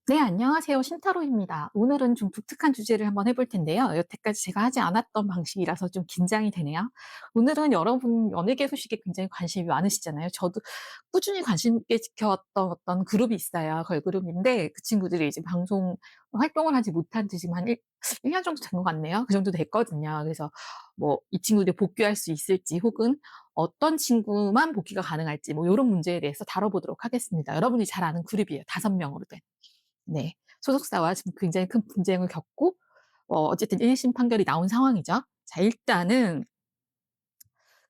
네, 안녕하세요. 신타로입니다. 오늘은 좀 독특한 주제를 한번 해볼 텐데요. 여태까지 제가 하지 않았던 방식이라서 좀 긴장이 되네요. 오늘은 여러분 연예계 소식에 굉장히 관심이 많으시잖아요. 저도 꾸준히 관심 있게 지켜왔던 어떤 그룹이 있어요. 걸그룹인데 그 친구들이 이제 방송 활동을 하지 못한 지 지금 한 1년 정도 된 것 같네요. 그 정도 됐거든요. 그래서 뭐 이 친구들이 복귀할 수 있을지 혹은 어떤 친구만 복귀가 가능할지 뭐 요런 문제에 대해서 다뤄보도록 하겠습니다. 여러분이 잘 아는 그룹이에요. 5명으로 된. 네. 소속사와 지금 굉장히 큰 분쟁을 겪고 어쨌든 1심 판결이 나온 상황이죠. 자, 일단은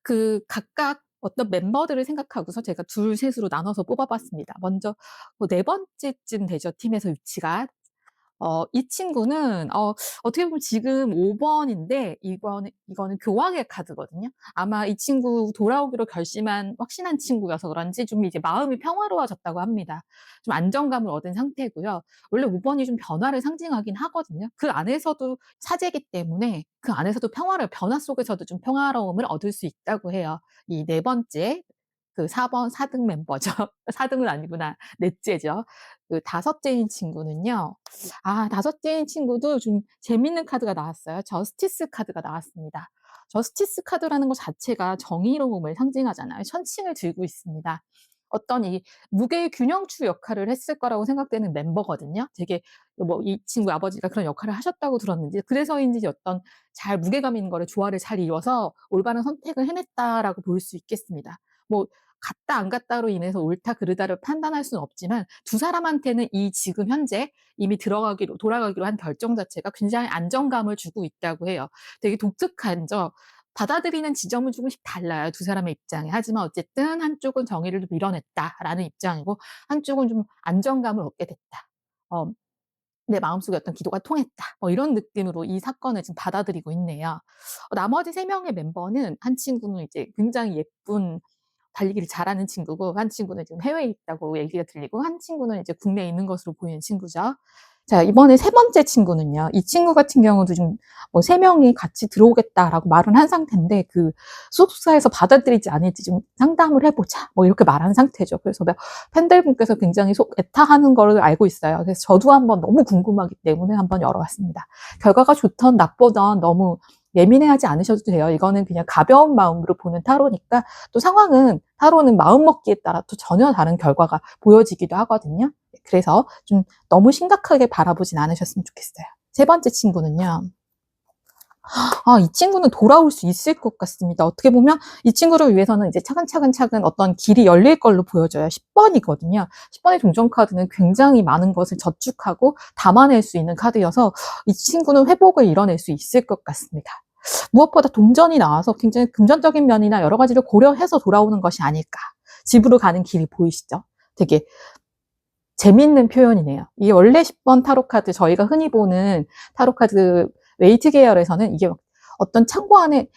그 각각 어떤 멤버들을 생각하고서 제가 둘 셋으로 나눠서 뽑아 봤습니다. 먼저 네 번째쯤 되죠, 팀에서 위치가. 이 친구는 어떻게 보면 지금 5 번인데 이거는 교황의 카드거든요. 아마 이 친구 돌아오기로 결심한 확신한 친구여서 그런지 좀 이제 마음이 평화로워졌다고 합니다. 좀 안정감을 얻은 상태고요. 원래 5 번이 좀 변화를 상징하긴 하거든요. 그 안에서도 사제이기 때문에 그 안에서도 평화를 변화 속에서도 좀 평화로움을 얻을 수 있다고 해요. 이 네 번째 그 4번 4등 멤버죠. 4 등은 아니구나. 넷째죠. 그 다섯째인 친구는요. 다섯째인 친구도 좀 재밌는 카드가 나왔어요. 저스티스 카드가 나왔습니다. 저스티스 카드라는 것 자체가 정의로움을 상징하잖아요. 천칭을 들고 있습니다. 어떤 이 무게의 균형추 역할을 했을 거라고 생각되는 멤버거든요. 되게 뭐 이 친구 아버지가 그런 역할을 하셨다고 들었는지 그래서인지 어떤 잘 무게감 있는 거를 조화를 잘 이뤄서 올바른 선택을 해냈다라고 볼 수 있겠습니다. 뭐 갔다 안 갔다로 인해서 옳다 그르다를 판단할 수는 없지만 두 사람한테는 이 지금 현재 이미 돌아가기로 한 결정 자체가 굉장히 안정감을 주고 있다고 해요. 되게 독특하죠. 받아들이는 지점은 조금씩 달라요, 두 사람의 입장이. 하지만 어쨌든 한쪽은 정의를 밀어냈다라는 입장이고 한쪽은 좀 안정감을 얻게 됐다. 어 '내 마음속의 어떤 기도가 통했다.' 뭐 이런 느낌으로 이 사건을 지금 받아들이고 있네요. 나머지 3 명의 멤버는 한 친구는 이제 굉장히 예쁜 달리기를 잘하는 친구고 한 친구는 지금 해외에 있다고 얘기가 들리고 한 친구는 이제 국내에 있는 것으로 보이는 친구죠. 자, 이번에 세 번째 친구는요. 이 친구 같은 경우도 좀 뭐 "3 명이 같이 들어오겠다."라고 말은 한 상태인데 그 소속사에서 받아들이지 않을지 좀 "상담을 해 보자." 뭐 이렇게 말한 상태죠. 그래서 막 팬들분께서 굉장히 속 애타하는 거를 알고 있어요. 그래서 저도 한번 너무 궁금하기 때문에 한번 열어 봤습니다. 결과가 좋든 나쁘든 너무 예민해하지 않으셔도 돼요. 이거는 그냥 가벼운 마음으로 보는 타로니까 또 상황은 타로는 마음먹기에 따라 또 전혀 다른 결과가 보여지기도 하거든요. 그래서 좀 너무 심각하게 바라보진 않으셨으면 좋겠어요. 세 번째 친구는요. 이 친구는 돌아올 수 있을 것 같습니다. 어떻게 보면 이 친구를 위해서는 이제 차근차근 어떤 길이 열릴 걸로 보여져요. 10 번이거든요. 10 번의 동전 카드는 굉장히 많은 것을 저축하고 담아낼 수 있는 카드여서 이 친구는 회복을 이뤄낼 수 있을 것 같습니다. 무엇보다 동전이 나와서 굉장히 금전적인 면이나 여러 가지를 고려해서 돌아오는 것이 아닐까. 집으로 가는 길이 보이시죠? 되게 재밌는 표현이네요. 이게 원래 10번 타로 카드 저희가 흔히 보는 타로 카드 웨이트 계열에서는 이게 어떤 창고 안에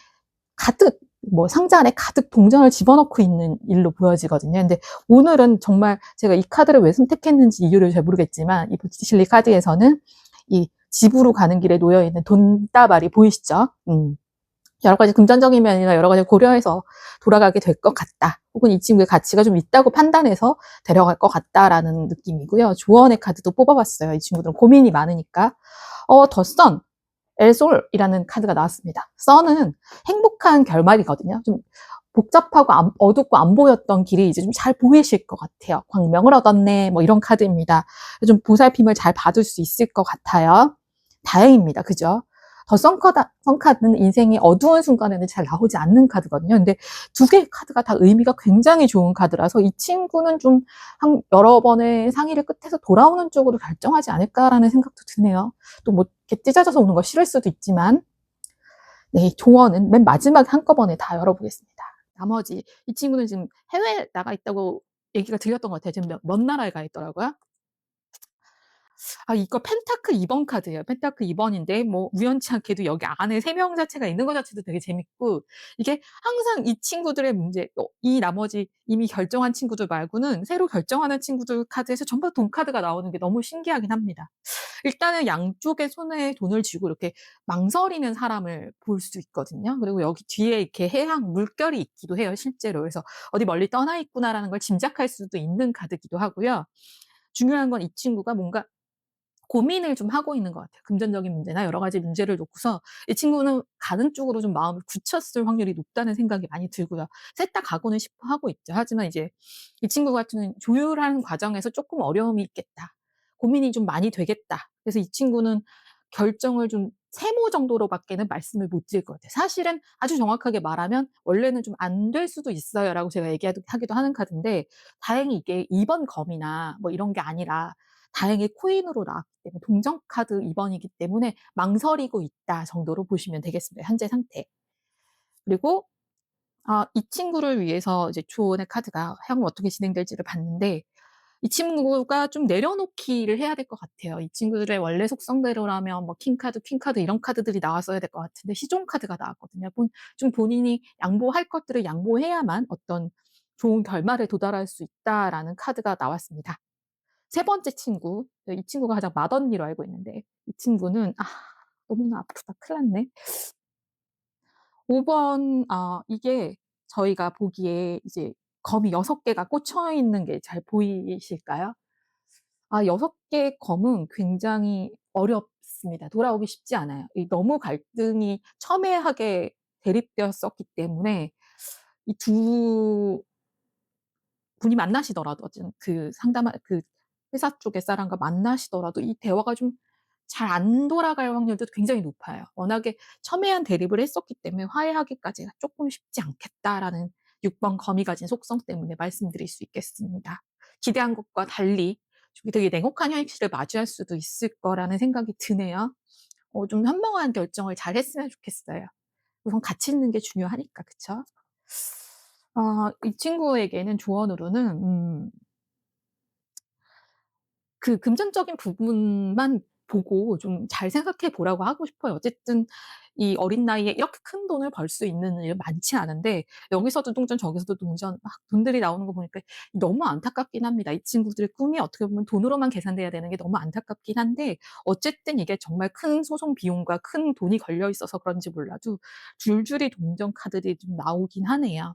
가득 뭐 상자 안에 가득 동전을 집어넣고 있는 일로 보여지거든요. 근데 오늘은 정말 제가 이 카드를 왜 선택했는지 이유를 잘 모르겠지만 이 보티실리 카드에서는 이 집으로 가는 길에 놓여 있는 돈다발이 보이시죠? 여러 가지 금전적인 면이나 여러 가지 고려해서 돌아가게 될 것 같다. 혹은 이 친구의 가치가 좀 있다고 판단해서 데려갈 것 같다라는 느낌이고요. 조언의 카드도 뽑아봤어요. 이 친구들은 고민이 많으니까. 더 선, 엘솔이라는 카드가 나왔습니다. 선은 행복한 결말이거든요. 좀 복잡하고 어둡고 안 보였던 길이 이제 좀 잘 보이실 것 같아요. 광명을 얻었네, 뭐 이런 카드입니다. 좀 보살핌을 잘 받을 수 있을 것 같아요. 다행입니다. 그죠? 더 선카드는 인생의 어두운 순간에는 잘 나오지 않는 카드거든요. 근데 두 개의 카드가 다 의미가 굉장히 좋은 카드라서 이 친구는 좀 여러 번의 상의를 끝에서 돌아오는 쪽으로 결정하지 않을까라는 생각도 드네요. 또 뭐 이렇게 찢어져서 오는 거 싫을 수도 있지만, 네, 조언은 맨 마지막에 한꺼번에 다 열어보겠습니다. 나머지 이 친구는 지금 해외에 나가 있다고 얘기가 들렸던 것 같아요. 지금 먼 나라에 가 있더라고요. 이거 펜타클 2번 카드예요. 펜타클 2 번인데 뭐 우연치 않게도 여기 안에 3명 자체가 있는 것 자체도 되게 재밌고 이게 항상 이 친구들의 문제 이 나머지 이미 결정한 친구들 말고는 새로 결정하는 친구들 카드에서 전부 다 돈 카드가 나오는 게 너무 신기하긴 합니다. 일단은 양쪽의 손에 돈을 쥐고 이렇게 망설이는 사람을 볼 수 있거든요. 그리고 여기 뒤에 이렇게 해양 물결이 있기도 해요, 실제로. 그래서 '어디 멀리 떠나 있구나.'라는 걸 짐작할 수도 있는 카드기도 하고요. 중요한 건 이 친구가 뭔가 고민을 좀 하고 있는 것 같아요. 금전적인 문제나 여러 가지 문제를 놓고서 이 친구는 가는 쪽으로 좀 마음을 굳혔을 확률이 높다는 생각이 많이 들고요. 셋 다 가고는 싶어 하고 있죠. 하지만 이제 이 친구 같은 조율하는 과정에서 쪼끔 어려움이 있겠다. 고민이 좀 많이 되겠다. 그래서 이 친구는 결정을 좀 세모 정도로 밖에는 말씀을 못 드릴 것 같아요. 사실은 아주 정확하게 말하면 "원래는 좀 안 될 수도 있어요."라고 제가 하기도 하는 카드인데, 다행히 이게 2번 검이나 뭐 이런 게 아니라 다행히 코인으로 나왔기 때문에 동전 카드 2 번이기 때문에 망설이고 있다 정도로 보시면 되겠습니다, 현재 상태. 그리고 이 친구를 위해서 이제 조언의 카드가 향후 어떻게 진행될지를 봤는데, 이 친구가 좀 내려놓기를 해야 될 것 같아요. 이 친구들의 원래 속성대로라면 뭐 킹카드, 퀸카드 이런 카드들이 나왔어야 될 것 같은데 시종 카드가 나왔거든요. 좀 본인이 양보할 것들을 양보해야만 어떤 좋은 결말에 도달할 수 있다라는 카드가 나왔습니다. 세 번째 친구, 이 친구가 가장 맏언니로 알고 있는데, 이 친구는 너무나 아프다. 큰일 났네. 5 번, 이게 저희가 보기에 이제 검이 6 개가 꽂혀 있는 게 잘 보이실까요? 6 개의 검은 굉장히 어렵습니다. 돌아오기 쉽지 않아요. 이 너무 갈등이 첨예하게 대립되었었기 때문에 이 두 분이 만나시더라도, 어쨌든 그 상담한 그 회사 쪽의 사람과 만나시더라도 이 대화가 좀 잘 안 돌아갈 확률도 굉장히 높아요. 워낙에 첨예한 대립을 했었기 때문에 '화해하기까지가 쪼끔 쉽지 않겠다.'라는 6번 거미 가진 속성 때문에 말씀드릴 수 있겠습니다. 기대한 것과 달리 좀 되게 냉혹한 현실을 맞이할 수도 있을 거라는 생각이 드네요. 좀 현명한 결정을 잘 했으면 좋겠어요. 우선 가치 있는 게 중요하니까, 그쵸? 이 친구에게는 조언으로는 그 금전적인 부분만 보고 좀 잘 생각해 보라고 하고 싶어요. 어쨌든 이 어린 나이에 이렇게 큰 돈을 벌 수 있는 일은 많지 않은데, 여기서도 동전 저기서도 동전 막 돈들이 나오는 거 보니까 너무 안타깝긴 합니다. 이 친구들의 꿈이 어떻게 보면 돈으로만 계산돼야 되는 게 너무 안타깝긴 한데, 어쨌든 이게 정말 큰 소송 비용과 큰 돈이 걸려 있어서 그런지 몰라도 줄줄이 동전 카드들이 좀 나오긴 하네요.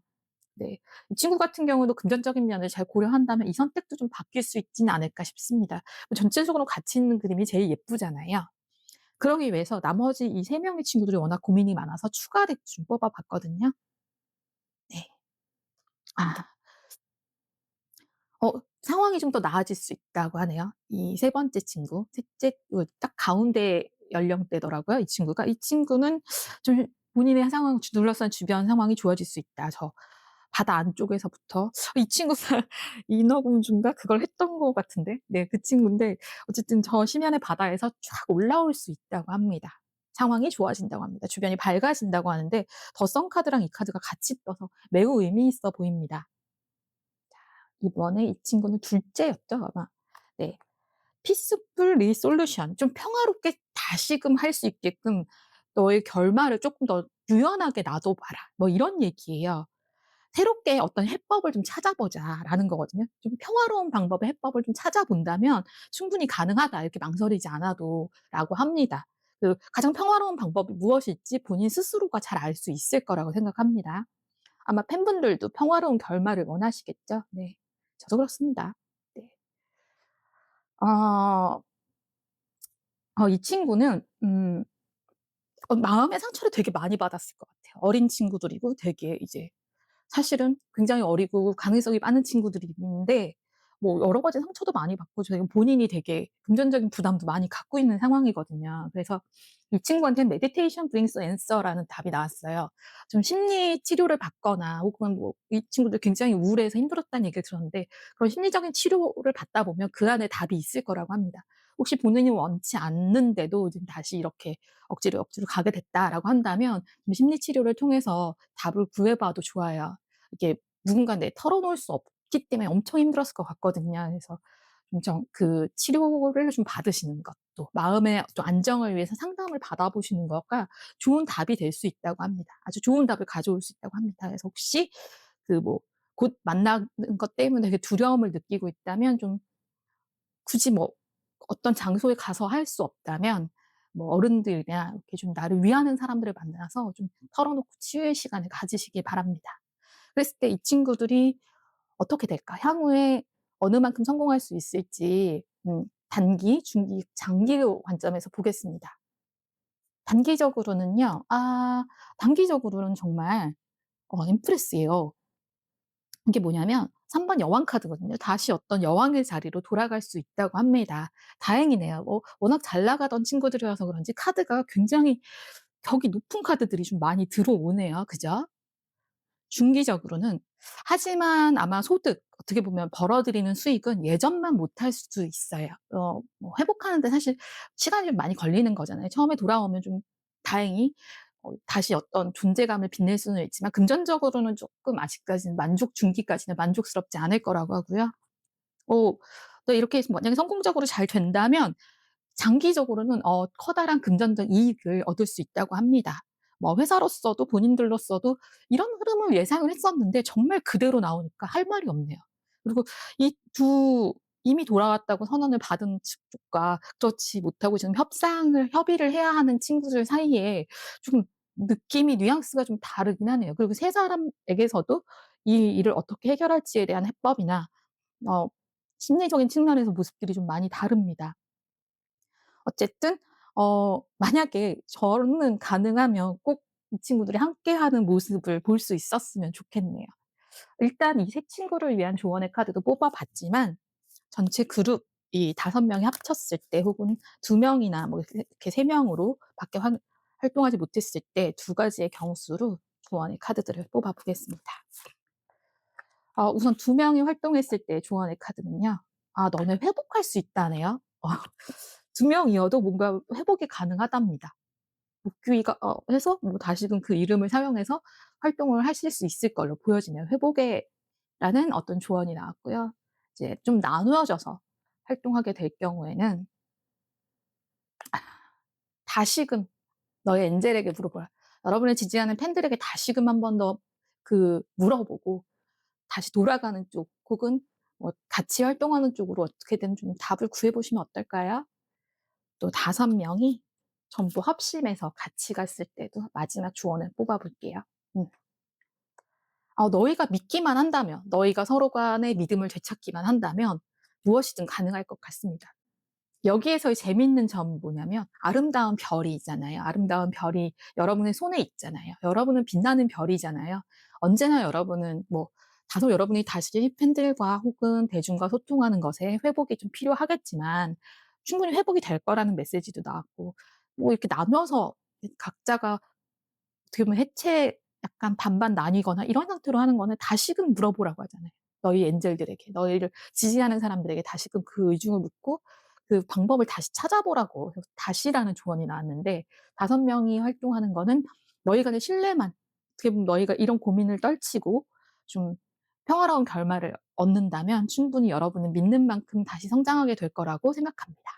네. 이 친구 같은 경우도 금전적인 면을 잘 고려한다면 이 선택도 좀 바뀔 수 있지는 않을까 싶습니다. 전체적으로 가치 있는 그림이 제일 예쁘잖아요. 그러기 위해서 나머지 이 3 명의 친구들이 워낙 고민이 많아서 추가 덱 좀 뽑아 봤거든요. 네. 아. 어 상황이 좀 더 나아질 수 있다고 하네요. 이 세 번째 친구, 셋째 딱 가운데 연령대더라고요, 이 친구가. 이 친구는 좀 본인의 상황, 둘러싼 주변 상황이 좋아질 수 있다. 저 바다 안쪽에서부터 이 친구가 인어공주인가 그걸 했던 것 같은데. 네, 그 친구인데 어쨌든 저 심연의 바다에서 쫙 올라올 수 있다고 합니다. 상황이 좋아진다고 합니다. 주변이 밝아진다고 하는데, 더선 카드랑 이 카드가 같이 떠서 매우 의미 있어 보입니다. 이번에 이 친구는 둘째였죠, 아마. 네. peaceful resolution, 좀 평화롭게 다시금 할 수 있게끔 "너의 결말을 쪼끔 더 유연하게 놔둬 봐라." 뭐 이런 얘기예요. "새롭게 어떤 해법을 좀 찾아보자."라는 거거든요. 좀 평화로운 방법의 해법을 좀 찾아본다면 "충분히 가능하다. 이렇게 망설이지 않아도."라고 합니다. 가장 평화로운 방법이 무엇일지 본인 스스로가 잘 알 수 있을 거라고 생각합니다. 아마 팬분들도 평화로운 결말을 원하시겠죠? 네. 저도 그렇습니다. 네. 어 이 친구는 마음의 상처를 되게 많이 받았을 것 같아요. 어린 친구들이고 되게 이제 사실은 굉장히 어리고 가능성이 많은 친구들이 있는데, 뭐 여러 가지 상처도 많이 받고 지금 본인이 되게 금전적인 부담도 많이 갖고 있는 상황이거든요. 그래서 이 친구한테는 "Meditation brings answer"라는 답이 나왔어요. 좀 심리 치료를 받거나 혹은 뭐 이 친구들 굉장히 우울해서 힘들었다는 얘기를 들었는데, 그런 심리적인 치료를 받다 보면 그 안에 답이 있을 거라고 합니다. 혹시 본인이 원치 않는데도 지금 다시 이렇게 억지로 가게 됐다라고 한다면 좀 심리 치료를 통해서 답을 구해 봐도 좋아요. 이게 누군가한테 털어놓을 수 없기 때문에 엄청 힘들었을 것 같거든요. 그래서 좀 그 치료를 좀 받으시는 것도, 마음의 좀 안정을 위해서 상담을 받아보시는 거가 좋은 답이 될 수 있다고 합니다. 아주 좋은 답을 가져올 수 있다고 합니다. 그래서 혹시 뭐 곧 만나는 것 때문에 되게 두려움을 느끼고 있다면, 좀 굳이 뭐 어떤 장소에 가서 할 수 없다면 뭐 어른들이나 이렇게 좀 나를 위하는 사람들을 만나서 좀 털어놓고 치유의 시간을 가지시길 바랍니다. 그랬을 때 이 친구들이 어떻게 될까? 향후에 어느 만큼 성공할 수 있을지 단기, 중기, 장기로 관점에서 보겠습니다. 단기적으로는요. 단기적으로는 정말 임프레스예요. 이게 뭐냐면 3번 여왕 카드거든요. 다시 어떤 여왕의 자리로 돌아갈 수 있다고 합니다. 다행이네요. 워낙 잘 나가던 친구들이라서 그런지 카드가 굉장히 격이 높은 카드들이 좀 많이 들어오네요. 그죠? 중기적으로는 하지만 아마 소득 어떻게 보면 벌어들이는 수익은 예전만 못할 수도 있어요. 뭐 회복하는 데 사실 시간이 좀 많이 걸리는 거잖아요. 처음에 돌아오면 좀 다행히 다시 어떤 존재감을 빛낼 수는 있지만 금전적으로는 쪼끔 아직까지는 중기까지는 만족스럽지 않을 거라고 하고요. 어 또 이렇게 해서 만약에 성공적으로 잘 된다면 장기적으로는 커다란 금전적 이익을 얻을 수 있다고 합니다. 뭐 회사로서도 본인들로서도 이런 흐름을 예상을 했었는데 정말 그대로 나오니까 할 말이 없네요. 그리고 이 두 이미 돌아왔다고 선언을 받은 측과 그렇지 못하고 지금 협의를 해야 하는 친구들 사이에 좀 느낌이 뉘앙스가 좀 다르긴 하네요. 그리고 세 사람에게서도 이 일을 어떻게 해결할지에 대한 해법이나 어 심리적인 측면에서 모습들이 좀 많이 다릅니다. 어쨌든 만약에 저는 가능하면 꼭 이 친구들이 함께하는 모습을 볼 수 있었으면 좋겠네요. 일단 이 세 친구를 위한 조언의 카드도 뽑아 봤지만 전체 그룹이 5명이 합쳤을 때 혹은 2명이나 뭐 이렇게 3명으로 밖에 활동하지 못했을 때 2가지의 경우수로 조언의 카드들을 뽑아 보겠습니다. 우선 2명이 활동했을 때 조언의 카드는요. "너네 회복할 수 있다."네요. 2 명이어도 뭔가 회복이 가능하답니다. 복귀가 해서 뭐 다시금 그 이름을 사용해서 활동을 하실 수 있을 걸로 보여지네요. 회복에 라는 어떤 조언이 나왔고요. 이제 좀 나누어져서 활동하게 될 경우에는 "다시금 너의 엔젤에게 물어보라." 여러분을 지지하는 팬들에게 다시금 한 번 더 물어보고 다시 돌아가는 쪽 혹은 뭐 같이 활동하는 쪽으로 어떻게든 좀 답을 구해 보시면 어떨까요? 또 5 명이 전부 합심해서 같이 갔을 때도 마지막 조언을 뽑아 볼게요. 음. 너희가 믿기만 한다면, 너희가 서로 간의 믿음을 되찾기만 한다면 무엇이든 가능할 것 같습니다. 여기에서의 재밌는 점은 뭐냐면 아름다운 별이 있잖아요. 아름다운 별이 여러분의 손에 있잖아요. 여러분은 빛나는 별이잖아요. 언제나 여러분은 다소 여러분이 다시 팬들과 혹은 대중과 소통하는 것에 회복이 좀 필요하겠지만 충분히 회복이 될 거라는 메시지도 나왔고 이렇게 나눠서 각자가 어떻게 보면 해체 약간 반반 나뉘거나 이런 형태로 하는 거는 다시금 물어보라고 하잖아요. 너희 엔젤들에게, 너희를 지지하는 사람들에게 다시금 그 의중을 묻고 그 방법을 다시 찾아보라고 다시라는 조언이 나왔는데 5 명이 활동하는 거는 너희 간의 신뢰만 어떻게 보면 너희가 이런 고민을 떨치고 좀 평화로운 결말을 얻는다면 충분히 여러분은 믿는 만큼 다시 성장하게 될 거라고 생각합니다.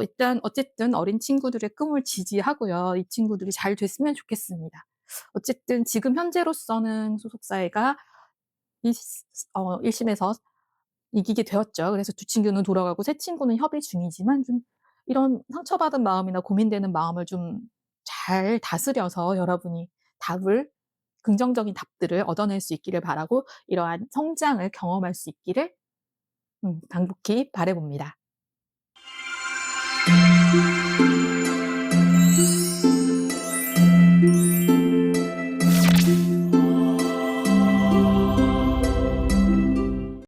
일단 어쨌든 어린 친구들의 꿈을 지지하고요. 이 친구들이 잘 됐으면 좋겠습니다. 어쨌든 지금 현재로서는 소속사회가 1 심에서 이기게 되었죠. 그래서 2 친구는 돌아가고 3 친구는 협의 중이지만 좀 이런 상처받은 마음이나 고민되는 마음을 좀 잘 다스려서 여러분이 답을 긍정적인 답들을 얻어낼 수 있기를 바라고 이러한 성장을 경험할 수 있기를 간곡히 바라봅니다.